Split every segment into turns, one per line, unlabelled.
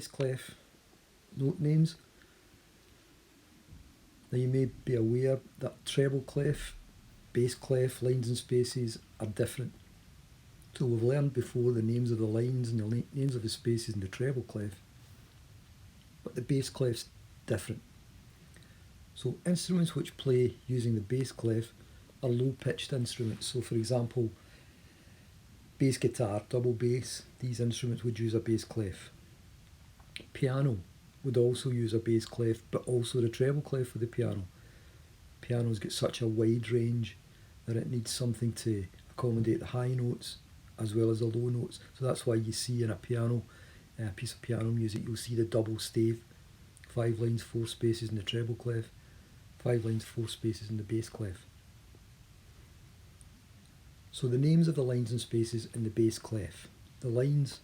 bass clef note names. Now you may be aware that treble clef, bass clef, lines and spaces are different. So we've learned before the names of the lines and the names of the spaces in the treble clef, but the bass clef's different. So instruments which play using the bass clef are low-pitched instruments. So for example, bass guitar, double bass, these instruments would use a bass clef. Piano would also use a bass clef, but also the treble clef for the piano. Piano's got such a wide range that it needs something to accommodate the high notes as well as the low notes. So that's why you see in a piano, a piece of piano music, you'll see the double stave, 5 lines, 4 spaces in the treble clef, 5 lines, 4 spaces in the bass clef. So the names of the lines and spaces in the bass clef. The lines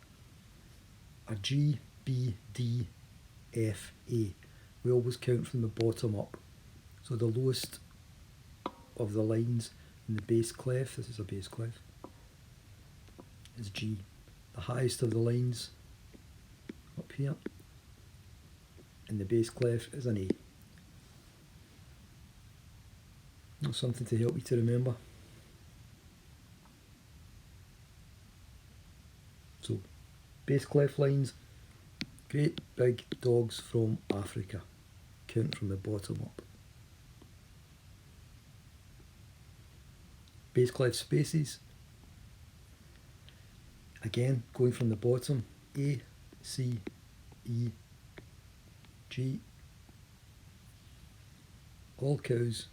are G, B, D, F, A. We always count from the bottom up. So the lowest of the lines in the bass clef, this is a bass clef, is G. The highest of the lines up here in the bass clef is an A. That's something to help you to remember. So, bass clef lines, great big dogs from Africa. Count from the bottom up. Bass clef spaces, again going from the bottom, A, C, E, G. All cows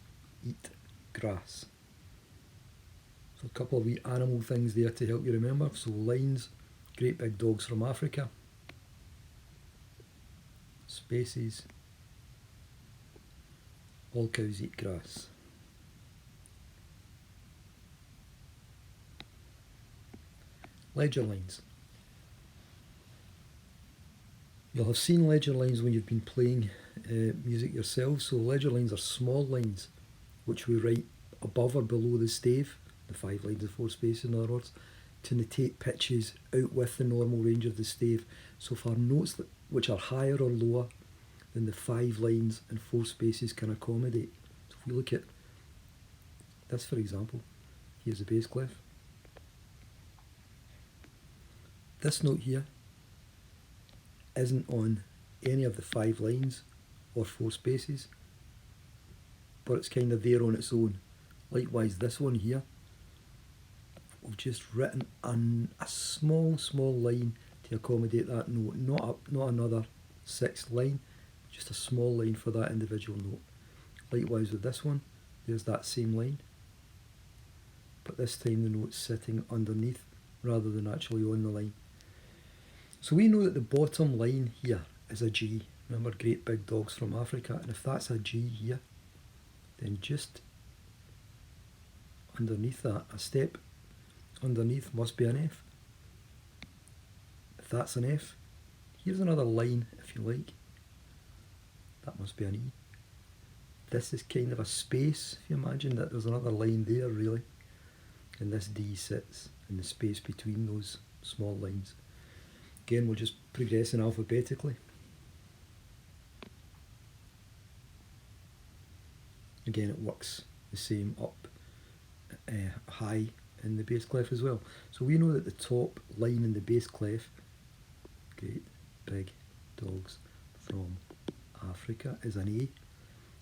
eat grass. So a couple of wee animal things there to help you remember. So lines, great big dogs from Africa. Spaces, all cows eat grass. Ledger lines. You'll have seen ledger lines when you've been playing music yourself. So ledger lines are small lines which we write above or below the stave, the 5 lines and 4 spaces in other words, to notate pitches out with the normal range of the stave. So for notes which are higher or lower than the 5 lines and 4 spaces can accommodate. So if we look at this for example, here's the bass clef. This note here isn't on any of the 5 lines or 4 spaces, but it's kind of there on its own. Likewise, this one here, we've just written a small line to accommodate that note, not another 6th line, just a small line for that individual note. Likewise with this one, there's that same line, but this time the note's sitting underneath rather than actually on the line. So we know that the bottom line here is a G. Remember, great big dogs from Africa, and if that's a G here, then just underneath that, a step underneath must be an F. If that's an F, here's another line if you like. That must be an E. This is kind of a space, if you imagine that there's another line there really. And this D sits in the space between those small lines. Again, we're just progressing alphabetically. Again, it works the same up high in the bass clef as well. So we know that the top line in the bass clef, great big dogs from Africa, is an A.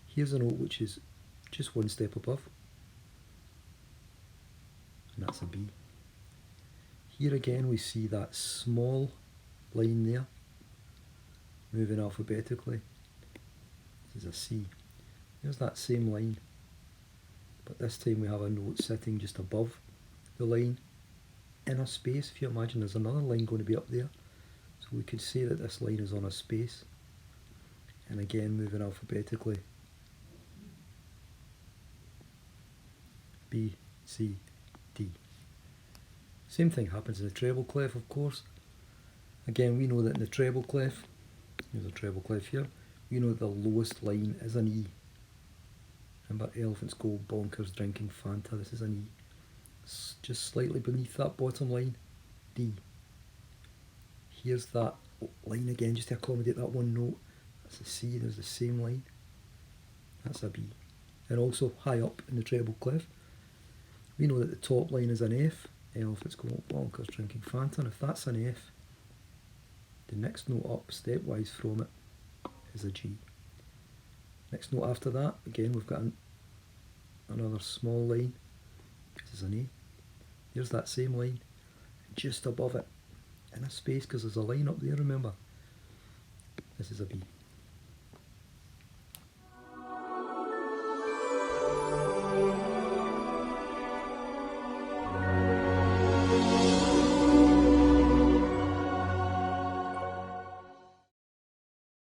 Here's a note which is just one step above, and that's a B. Here again we see that small line there, moving alphabetically. This is a C. There's that same line, but this time we have a note sitting just above the line in a space. If you imagine there's another line going to be up there, so we could say that this line is on a space, and again moving alphabetically, B, C, D. Same thing happens in the treble clef, of course. Again, we know that in the treble clef, here's a treble clef here, we know that the lowest line is an E. Remember, elephants go bonkers drinking Fanta, this is an E. It's just slightly beneath that bottom line, D. Here's that line again just to accommodate that one note. That's a C, there's the same line. That's a B. And also high up in the treble clef, we know that the top line is an F. Elephant's going up bonkers drinking Fanta. And if that's an F, the next note up stepwise from it is a G. Next note after that, again we've got another small line. This is an A. There's that same line. Just above it, in a space, because there's a line up there, remember. This is a B.